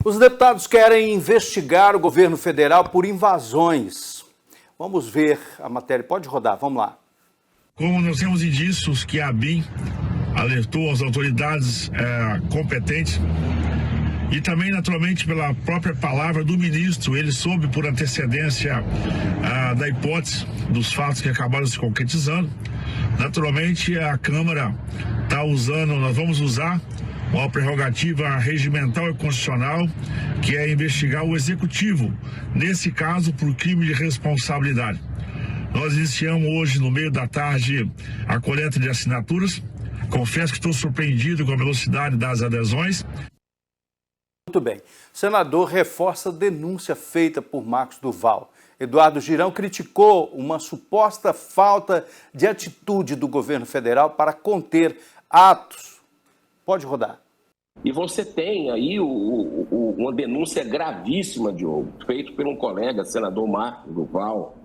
Os deputados querem investigar o governo federal por invasões. Vamos ver a matéria. Pode rodar, vamos lá. Como nós temos indícios que a ABIN alertou as autoridades competentes e também, naturalmente, pela própria palavra do ministro, ele soube por antecedência da hipótese dos fatos que acabaram se concretizando. Naturalmente, a Câmara está usando, nós vamos usar uma prerrogativa regimental e constitucional, que é investigar o Executivo, nesse caso, por crime de responsabilidade. Nós iniciamos hoje, no meio da tarde, a coleta de assinaturas. Confesso que estou surpreendido com a velocidade das adesões. Muito bem. O senador reforça a denúncia feita por Marcos Duval. Eduardo Girão criticou uma suposta falta de atitude do governo federal para conter atos. Pode rodar. E você tem aí uma denúncia gravíssima, Diogo, feita por um colega, senador Marcos Duval,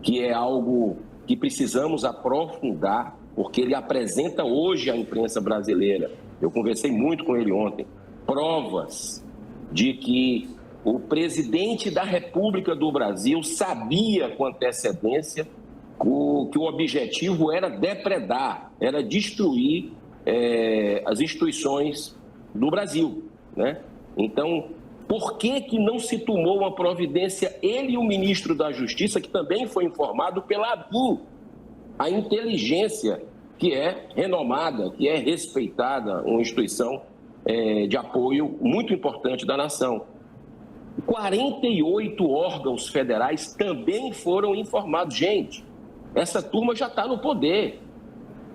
que é algo que precisamos aprofundar, porque ele apresenta hoje à imprensa brasileira, eu conversei muito com ele ontem, provas de que o presidente da República do Brasil sabia com antecedência que o objetivo era depredar, era destruir as instituições do Brasil, né? Então, por que não se tomou uma providência, ele e o ministro da Justiça, que também foi informado pela ABIN, a inteligência que é renomada, que é respeitada, uma instituição de apoio muito importante da nação. 48 órgãos federais também foram informados. Gente, essa turma já está no poder.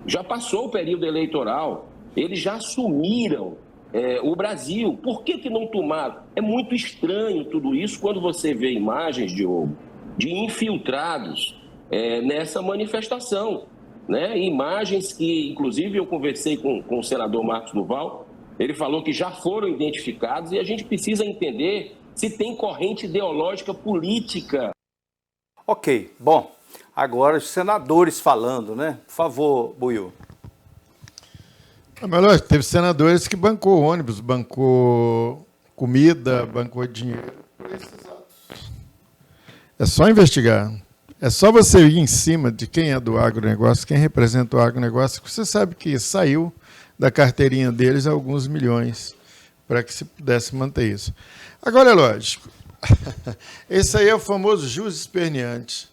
Já passou o período eleitoral, eles já assumiram o Brasil. Por que não tomaram? É muito estranho tudo isso quando você vê imagens, Diogo, de infiltrados nessa manifestação, né? Imagens que, inclusive, eu conversei com o senador Marcos Duval, ele falou que já foram identificados e a gente precisa entender se tem corrente ideológica política. Ok, bom. Agora os senadores falando, né? Por favor, Buiu. Mas lógico, teve senadores que bancou ônibus, bancou comida, bancou dinheiro por esses atos. É só investigar. É só você ir em cima de quem é do agronegócio, quem representa o agronegócio, que você sabe que saiu da carteirinha deles alguns milhões para que se pudesse manter isso. Agora é lógico. Esse aí é o famoso jus esperneante.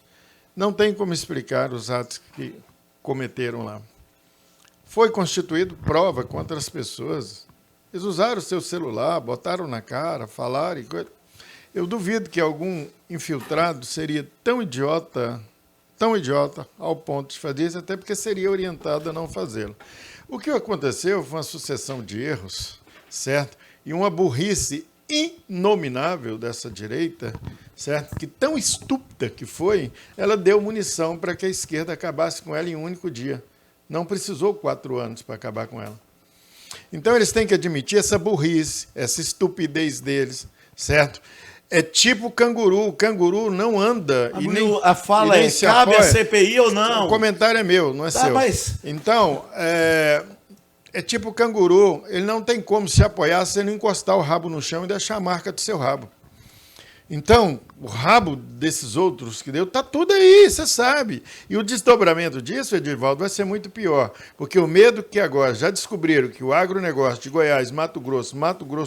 Não tem como explicar os atos que cometeram lá. Foi constituído prova contra as pessoas. Eles usaram o seu celular, botaram na cara, falaram e coisa. Eu duvido que algum infiltrado seria tão idiota ao ponto de fazer isso, até porque seria orientado a não fazê-lo. O que aconteceu foi uma sucessão de erros, certo? E uma burrice inominável dessa direita, certo? Que tão estúpida que foi, ela deu munição para que a esquerda acabasse com ela em um único dia. Não precisou 4 anos para acabar com ela. Então eles têm que admitir essa burrice, essa estupidez deles, certo? É tipo canguru. O canguru não anda e nem a fala e nem cabe a CPI ou não? O comentário é meu, não é seu. Mas... Então, é tipo canguru. Ele não tem como se apoiar se ele não encostar o rabo no chão e deixar a marca do seu rabo. Então, o rabo desses outros que deu, está tudo aí, você sabe. E o desdobramento disso, Edivaldo, vai ser muito pior. Porque o medo que agora já descobriram que o agronegócio de Goiás, Mato Grosso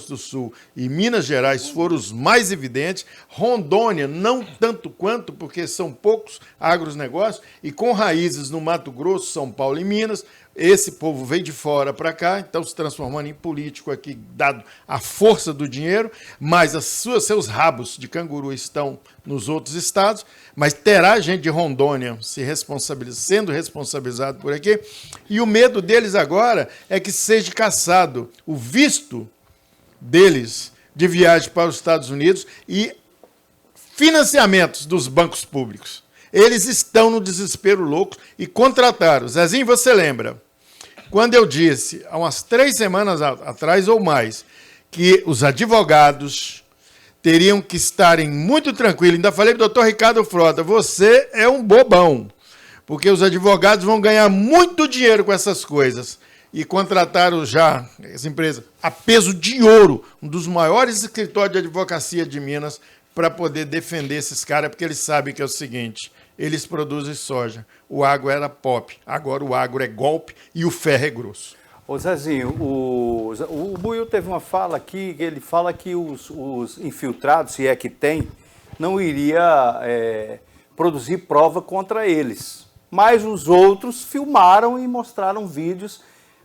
do Sul e Minas Gerais foram os mais evidentes, Rondônia não tanto quanto, porque são poucos agronegócios, e com raízes no Mato Grosso, São Paulo e Minas. Esse povo veio de fora para cá, então se transformando em político aqui, dado a força do dinheiro, mas seus rabos de canguru estão nos outros estados, mas terá gente de Rondônia sendo responsabilizado por aqui, e o medo deles agora é que seja cassado o visto deles de viagem para os Estados Unidos e financiamentos dos bancos públicos. Eles estão no desespero louco e contrataram. Zezinho, você lembra? Quando eu disse, há umas 3 semanas atrás ou mais, que os advogados teriam que estarem muito tranquilos. Ainda falei para o doutor Ricardo Frota, você é um bobão, porque os advogados vão ganhar muito dinheiro com essas coisas. e contrataram já, essa empresa, a peso de ouro, um dos maiores escritórios de advocacia de Minas, para poder defender esses caras, porque eles sabem que é o seguinte, eles produzem soja, o agro era pop, agora o agro é golpe e o ferro é grosso. Ô Zezinho, o Buiu teve uma fala aqui, ele fala que os infiltrados, se é que tem, não iria produzir prova contra eles. Mas os outros filmaram e mostraram vídeos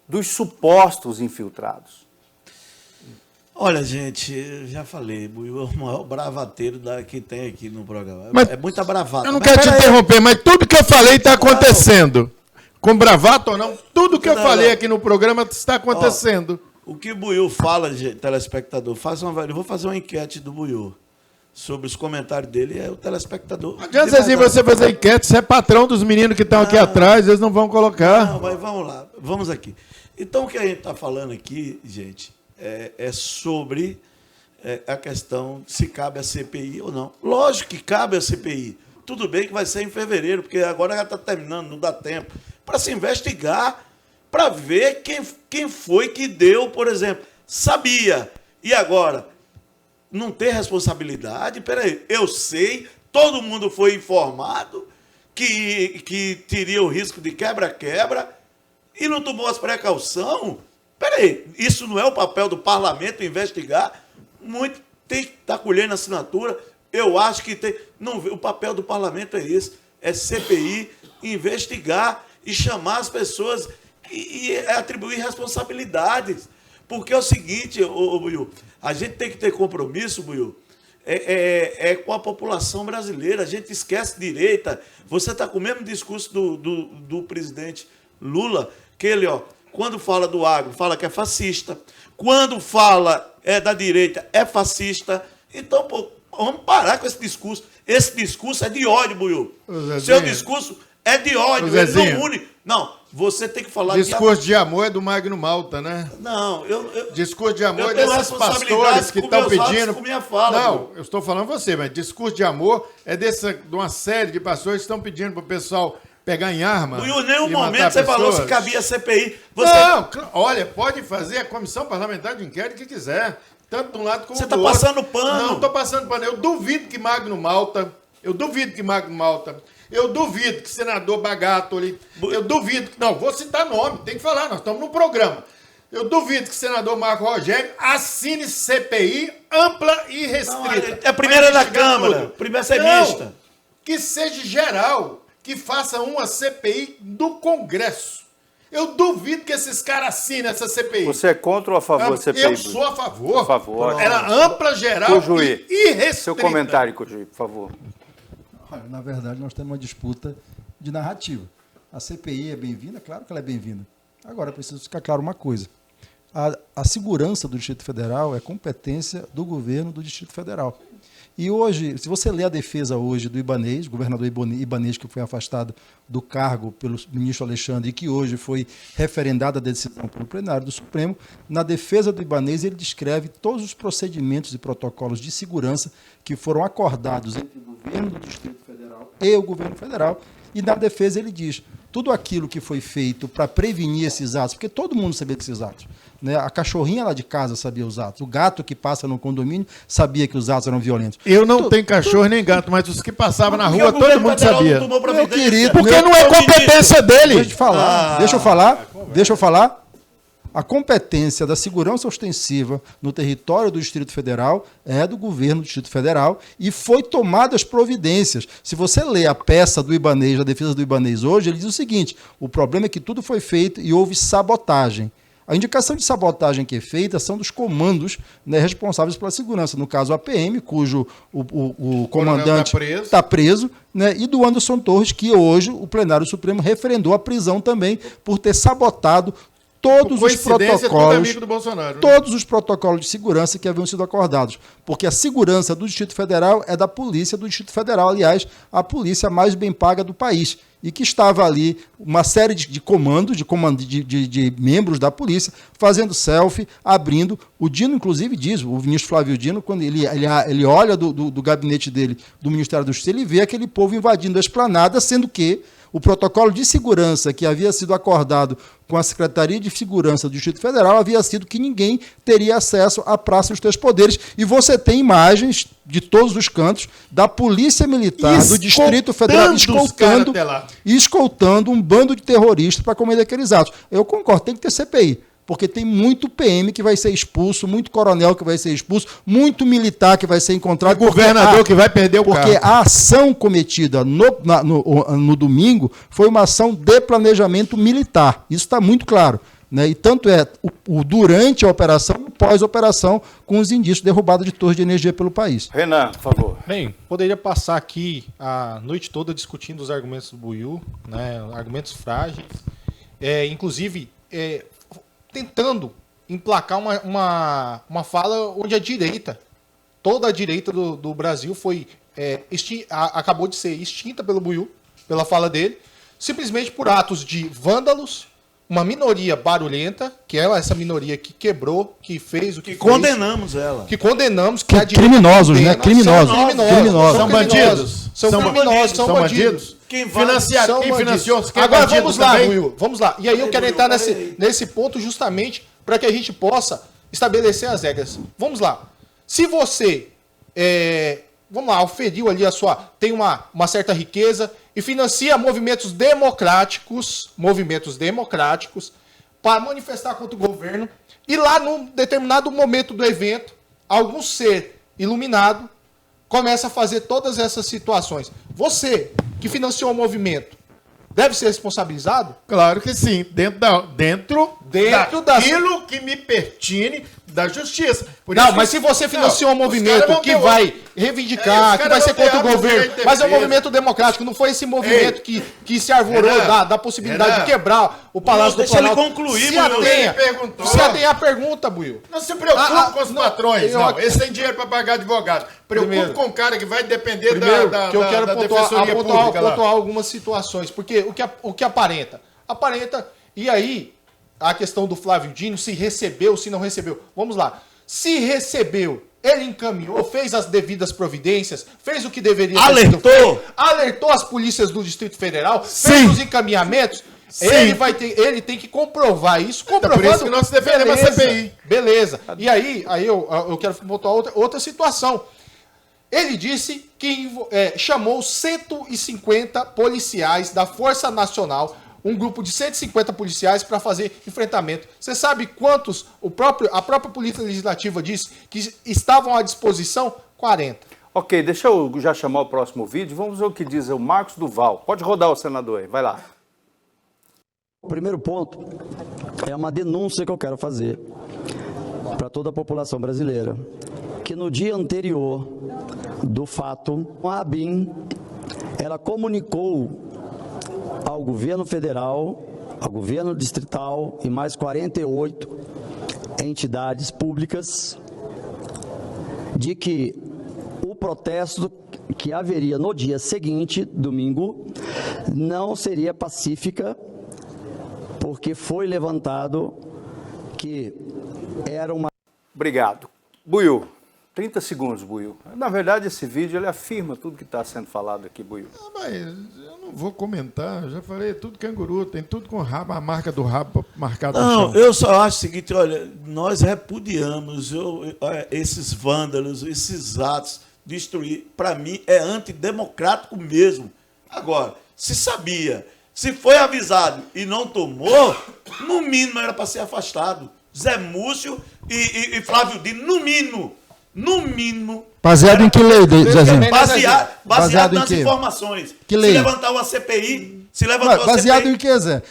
dos supostos infiltrados. Olha, gente, já falei, Buiu é o maior bravateiro que tem aqui no programa. Mas é muita bravata. Eu não quero te interromper, mas tudo que eu falei está acontecendo. Com bravata ou não, tudo que eu falei aqui no programa está acontecendo. O que o Buiu fala, telespectador, eu vou fazer uma enquete do Buiu sobre os comentários dele, o telespectador. Não adianta assim você fazer enquete, você é patrão dos meninos que estão aqui atrás, eles não vão colocar. Não, mas vamos lá, vamos aqui. Então, o que a gente está falando aqui, gente, é sobre a questão se cabe a CPI ou não. Lógico que cabe a CPI. Tudo bem que vai ser em fevereiro, porque agora já está terminando, não dá tempo. Para se investigar, para ver quem foi que deu, por exemplo. Sabia. E agora? Não ter responsabilidade? Peraí, eu sei, todo mundo foi informado que teria o risco de quebra-quebra e não tomou as precauções? Peraí, isso não é o papel do parlamento investigar? Muito tem que estar colhendo assinatura. Eu acho que tem. Não, o papel do parlamento é esse: é CPI, investigar e chamar as pessoas e atribuir responsabilidades. Porque é o seguinte, Buiu, a gente tem que ter compromisso, Buiu, com a população brasileira. A gente esquece direita. Você está com o mesmo discurso do presidente Lula, que ele, quando fala do agro, fala que é fascista. Quando fala da direita, é fascista. Então, pô, vamos parar com esse discurso. Esse discurso é de ódio, Buiu. Seu discurso é de ódio. Ele não une. Não, você tem que falar discurso de amor é do Magno Malta, né? Não, discurso de amor é desses pastores que estão pedindo. Com minha fala, não, Buiu. eu estou falando você, mas discurso de amor é de uma série de pastores que estão pedindo para o pessoal pegar em arma. Buiu, em nenhum momento você falou se cabia CPI. Não, olha, pode fazer a comissão parlamentar de inquérito que quiser. Tanto de um lado como do outro. Você está passando pano. Não, estou passando pano. Eu duvido que Magno Malta, eu duvido que senador Bagatoli, eu duvido que, não, vou citar nome, tem que falar, nós estamos no programa. Eu duvido que o senador Marco Rogério assine CPI ampla e restrita. Não, é a primeira da Câmara, primeira semista. Que seja geral, que faça uma CPI do Congresso. Eu duvido que esses caras assinem essa CPI. Você é contra ou a favor da CPI? Eu sou a favor. A favor. Era ampla, geral Cojuí, e irrestrita. Seu comentário, Cojuí, por favor. Olha, na verdade, nós temos uma disputa de narrativa. A CPI é bem-vinda? Claro que ela é bem-vinda. Agora, preciso ficar claro uma coisa. A segurança do Distrito Federal é competência do governo do Distrito Federal. E hoje, se você ler a defesa hoje do Ibanez, governador Ibanez, que foi afastado do cargo pelo ministro Alexandre e que hoje foi referendada a decisão pelo plenário do Supremo, na defesa do Ibanez ele descreve todos os procedimentos e protocolos de segurança que foram acordados entre o governo do Distrito Federal e o governo federal, e na defesa ele diz tudo aquilo que foi feito para prevenir esses atos, porque todo mundo sabia desses atos. Né? A cachorrinha lá de casa sabia os atos. O gato que passa no condomínio sabia que os atos eram violentos. Eu não tenho cachorro nem gato, mas os que passavam na rua, todo mundo sabia. Meu querido, porque não é competência dele. Deixa eu falar. A competência da segurança ostensiva no território do Distrito Federal é do governo do Distrito Federal e foi tomadas providências. Se você lê a peça do Ibanez, a defesa do Ibanez hoje, ele diz o seguinte: o problema é que tudo foi feito e houve sabotagem. A indicação de sabotagem que é feita são dos comandos, né, responsáveis pela segurança. No caso, a PM, cujo o comandante está preso, né, e do Anderson Torres, que hoje o plenário supremo referendou a prisão também por ter sabotado todos os protocolos, do Bolsonaro, né? Todos os protocolos de segurança que haviam sido acordados. Porque a segurança do Distrito Federal é da polícia do Distrito Federal, aliás, a polícia mais bem paga do país. E que estava ali uma série de comandos, de membros da polícia, fazendo selfie, abrindo. O Dino, inclusive, diz, o ministro Flávio Dino, quando ele olha do gabinete dele, do Ministério da Justiça, ele vê aquele povo invadindo a esplanada, sendo que O protocolo de segurança que havia sido acordado com a Secretaria de Segurança do Distrito Federal havia sido que ninguém teria acesso à Praça dos Três Poderes. E você tem imagens de todos os cantos da Polícia Militar do Distrito Federal escoltando um bando de terroristas para cometer aqueles atos. Eu concordo, tem que ter CPI. Porque tem muito PM que vai ser expulso, muito coronel que vai ser expulso, muito militar que vai ser encontrado. E governador que vai perder o cargo. Porque a ação cometida no domingo foi uma ação de planejamento militar. Isso está muito claro. Né? E tanto é o durante a operação e pós-operação, com os indícios de derrubada de torres de energia pelo país. Renan, por favor. Bem, poderia passar aqui a noite toda discutindo os argumentos do Buiú, né? Argumentos frágeis, inclusive tentando emplacar uma fala onde a direita, toda a direita do Brasil acabou de ser extinta pelo Buiú, pela fala dele, simplesmente por atos de vândalos, uma minoria barulhenta, que é essa minoria que quebrou, que fez o que fez. Condenamos ela. Que condenamos, que a direita criminosos, condena, né? Criminosos. São bandidos. São bandidos. Quem financiou? Agora vamos lá, Will. Vamos lá. E aí eu quero entrar nesse ponto justamente para que a gente possa estabelecer as regras. Vamos lá. Se você, auferiu ali tem uma certa riqueza e financia movimentos democráticos para manifestar contra o governo, e lá num determinado momento do evento, algum ser iluminado começa a fazer todas essas situações. Você que financiou o movimento deve ser responsabilizado? Claro que sim, dentro daquilo que me pertine da justiça. Mas se você financiou um movimento que vai reivindicar, que vai ser contra o governo, mas é um movimento democrático, não foi esse movimento que se arvorou da possibilidade de quebrar o Palácio do Planalto. Deixa ele concluir, Se atenha a pergunta, Buiu. Não se preocupe com os patrões, esse tem dinheiro para pagar advogado. Preocupe com o cara que vai depender da que eu quero Defensoria Pública lá. pontuar algumas situações, porque o que aparenta? E aí, a questão do Flávio Dino, se recebeu, se não recebeu. Vamos lá. Se recebeu, ele encaminhou, fez as devidas providências, fez o que deveria ter sido feito, alertou as polícias do Distrito Federal, fez os encaminhamentos. Ele tem que comprovar isso. Comprovando, por isso que nós defendemos a CPI. Beleza. E aí eu quero botar outra situação. Ele disse que chamou 150 policiais da Força Nacional, um grupo de 150 policiais para fazer enfrentamento. Você sabe quantos a própria Polícia Legislativa disse que estavam à disposição? 40. Ok, deixa eu já chamar o próximo vídeo. Vamos ver o que diz o Marcos Duval. Pode rodar o senador aí, vai lá. O primeiro ponto é uma denúncia que eu quero fazer para toda a população brasileira, que no dia anterior do fato, a ABIN, ela comunicou ao governo federal, ao governo distrital e mais 48 entidades públicas de que o protesto que haveria no dia seguinte, domingo, não seria pacífica, porque foi levantado que era uma... Obrigado. Buiú, 30 segundos, Buiú. Na verdade, esse vídeo ele afirma tudo que está sendo falado aqui, Buiú. Mas eu não vou comentar, eu já falei, tudo canguru, tem tudo com rabo, a marca do rabo marcada no chão. Não, eu só acho o seguinte, olha, nós repudiamos esses vândalos, esses atos, destruir, para mim, é antidemocrático mesmo. Agora, se sabia, se foi avisado e não tomou, no mínimo era para ser afastado. Zé Múcio e Flávio Dino, no mínimo. Baseado em que lei, Zezinho? Baseado nas informações. Que lei? Se levantar uma CPI, baseado em que, Zé?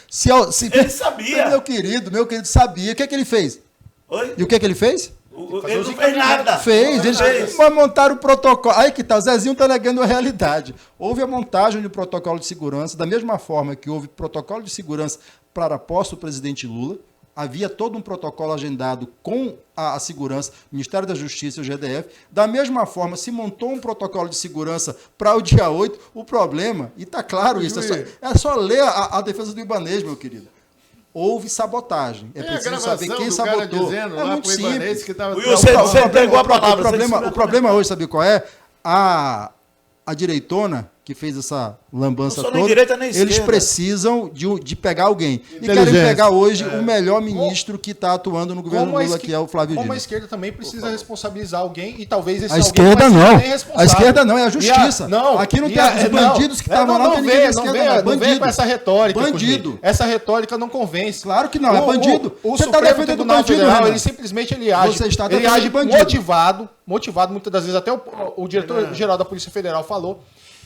Ele sabia. Meu querido sabia. O que é que ele fez? Oi? E o que é que ele fez? Ele não fez nada. Eles montaram o protocolo. Aí que tá, o Zezinho está negando a realidade. Houve a montagem de protocolo de segurança, da mesma forma que houve protocolo de segurança para a posse do presidente Lula. Havia todo um protocolo agendado com a segurança, Ministério da Justiça e o GDF. Da mesma forma, se montou um protocolo de segurança para o dia 8. O problema, e está claro isso, é só ler a defesa do Ibanez, meu querido. Houve sabotagem. É preciso saber quem sabotou. É muito simples. Você pegou a palavra. O problema hoje, sabe qual é? A direitona que fez essa lambança Não sou nem toda, direita nem eles esquerda. precisam de pegar alguém. E querem Inteligência. pegar hoje o melhor ministro que está atuando no governo Como a Lula, esqui- que é o Flávio Como a Dino. esquerda também precisa responsabilizar alguém e talvez esse A alguém esquerda vai ser não. bem responsável. A esquerda não, é a E justiça. Aqui não tem os bandidos que estavam lá, não tem ninguém da esquerda, não. Não vem Bandido. com essa retórica. Bandido. Cudê. Essa retórica não convence. Claro que não, é bandido. O Você tá Supremo defendendo Tribunal bandido, Federal, Renan. ele simplesmente age. Você está ele defendendo age bandido. motivado, muitas das vezes até o diretor-geral da Polícia Federal falou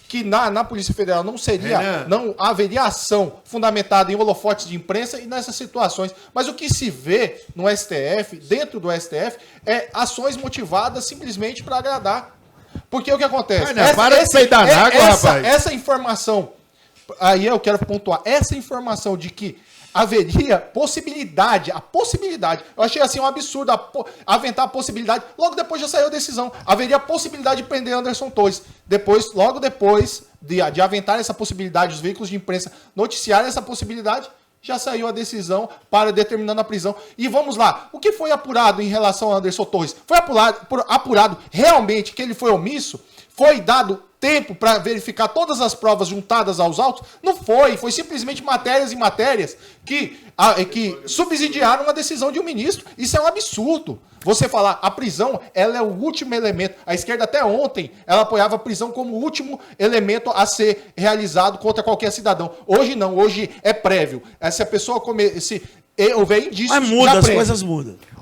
que na Polícia Federal não haveria ação fundamentada em holofotes de imprensa e nessas situações. Mas o que se vê no STF, dentro do STF, é ações motivadas simplesmente para agradar. Porque o que acontece? Para de peidar na água, rapaz. Essa informação, aí eu quero pontuar, essa informação de que haveria a possibilidade, eu achei assim um absurdo aventar a possibilidade, logo depois já saiu a decisão, haveria a possibilidade de prender Anderson Torres, logo depois de aventar essa possibilidade, os veículos de imprensa noticiarem essa possibilidade, já saiu a decisão para determinando a prisão. E vamos lá, o que foi apurado em relação a Anderson Torres? Foi apurado realmente que ele foi omisso? Foi dado tempo para verificar todas as provas juntadas aos autos? Não foi. Foi simplesmente matérias e matérias que subsidiaram uma decisão de um ministro. Isso é um absurdo. Você falar, a prisão, ela é o último elemento. A esquerda até ontem, ela apoiava a prisão como o último elemento a ser realizado contra qualquer cidadão. Hoje não, hoje é prévio. Se a pessoa houver indícios, Mas muda, já as prende. coisas mudam.